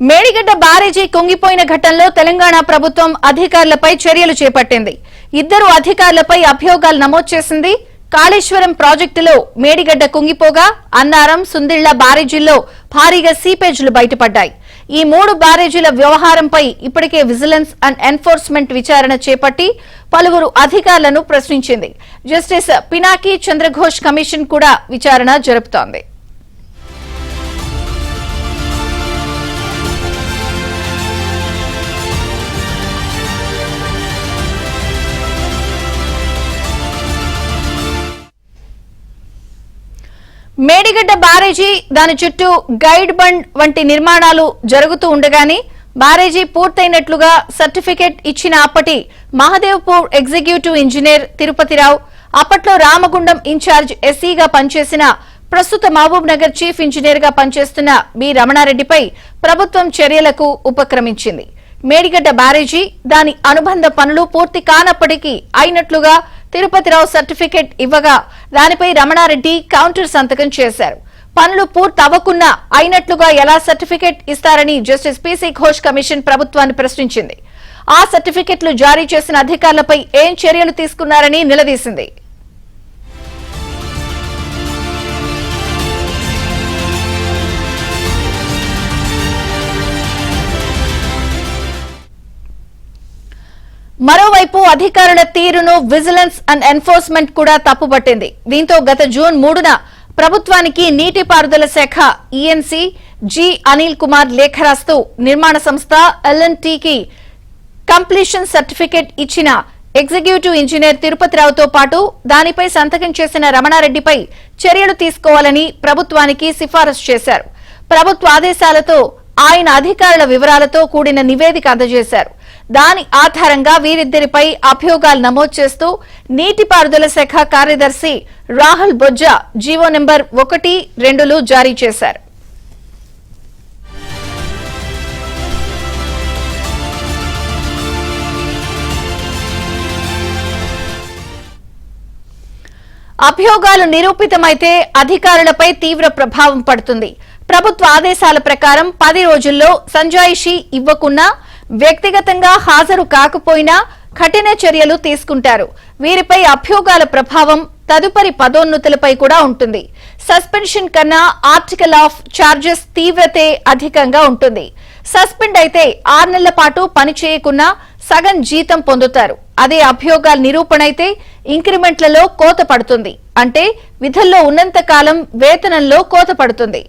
మేడిగడ్డ బ్యారేజీ కుంగిపోయిన ఘటనలో తెలంగాణ ప్రభుత్వం అధికారులపై చర్యలు చేపట్టింది. ఇద్దరు అధికారులపై అభియోగాలు నమోదు చేసింది. కాళేశ్వరం ప్రాజెక్టులో మేడిగడ్డ కుంగిపోగా అన్నారం, సుందిళ్ల బ్యారేజీల్లో భారీగా సీపేజీలు బయటపడ్డాయి. ఈ 3 బ్యారేజీల వ్యవహారంపై ఇప్పటికే విజిలెన్స్ అండ్ ఎన్ఫోర్స్మెంట్ విచారణ చేపట్టి పలువురు అధికారులను ప్రశ్నించింది. జస్టిస్ పినాకి చంద్రఘోష్ కమిషన్ కూడా విచారణ జరుపుతోంది. మేడిగడ్డ బ్యారేజీ, దాని చుట్టూ గైడ్ బండ్ వంటి నిర్మాణాలు జరుగుతూ ఉండగానే బ్యారేజీ పూర్తయినట్లుగా సర్టిఫికెట్ ఇచ్చిన అప్పటి మహదేవ్పూర్ ఎగ్జిక్యూటివ్ ఇంజనీర్ తిరుపతిరావు, అప్పట్లో రామగుండం ఇన్ఛార్జ్ ఎస్సీగా పనిచేసిన, ప్రస్తుత మహబూబ్ నగర్ చీఫ్ ఇంజనీర్ గా పనిచేస్తున్న బి రమణారెడ్డిపై ప్రభుత్వం చర్యలకు ఉపక్రమించింది. మేడిగడ్డ బ్యారేజీ, దాని అనుబంధ పనులు పూర్తి కానప్పటికీ అయినట్లుగా తిరుపతిరావు సర్టిఫికెట్ ఇవ్వగా దానిపై రమణారెడ్డి కౌంటర్ సంతకం చేశారు. పనులు పూర్తవ్వకున్నా అయినట్లుగా ఎలా సర్టిఫికెట్ ఇస్తారని జస్టిస్ పీసీ ఘోష్ కమిషన్ ప్రభుత్వాన్ని ప్రశ్నించింది. ఆ సర్టిఫికెట్లు జారీ చేసిన అధికారులపై ఏం చర్యలు తీసుకున్నారని నిలదీసింది. మరోవైపు అధికారుల తీరును విజిలెన్స్ అండ్ ఎన్ఫోర్స్మెంట్ కూడా తప్పుపట్టింది. దీంతో గత జూన్ 3న ప్రభుత్వానికి నీటిపారుదల శాఖ ఈఎన్సీ జి అనిల్ కుమార్ లేఖ రాస్తూ నిర్మాణ సంస్థ ఎల్ఎన్టీకి కంప్లీషన్ సర్టిఫికెట్ ఇచ్చిన ఎగ్జిక్యూటివ్ ఇంజనీర్ తిరుపతిరావుతో పాటు దానిపై సంతకం చేసిన రమణారెడ్డిపై చర్యలు తీసుకోవాలని ప్రభుత్వానికి సిఫారసు చేశారు. ప్రభుత్వ ఆదేశాలతో ఆయన అధికారుల వివరాలతో కూడిన నివేదిక అందజేశారు. దాని ఆధారంగా వీరిద్దరిపై అభియోగాలు నమోదు చేస్తూ నీటిపారుదల శాఖ కార్యదర్శి రాహుల్ బొజ్జా జీవో నెంబర్ 1-2 జారీ చేశారు. అభియోగాలు నిరూపితమైతే అధికారులపై తీవ్ర ప్రభావం పడుతుంది. ప్రభుత్వ ఆదేశాల ప్రకారం 10 రోజుల్లో సంజాయిషీ ఇవ్వకున్నా, వ్యక్తిగతంగా హాజరు కాకపోయినా కఠిన చర్యలు తీసుకుంటారు. వీరిపై అభియోగాల ప్రభావం తదుపరి పదోన్నతులపై కూడా ఉంటుంది. సస్పెన్షన్ కన్నా ఆర్టికల్ ఆఫ్ చార్జెస్ తీవ్రతే అధికంగా ఉంటుంది. సస్పెండ్ అయితే 6 నెలల పాటు పని చేయకున్నా సగం జీతం పొందుతారు. అదే అభియోగాల నిరూపణైతే ఇంక్రిమెంట్లలో కోత పడుతుంది. అంటే విధుల్లో ఉన్నంత కాలం వేతనంలో కోత పడుతుంది.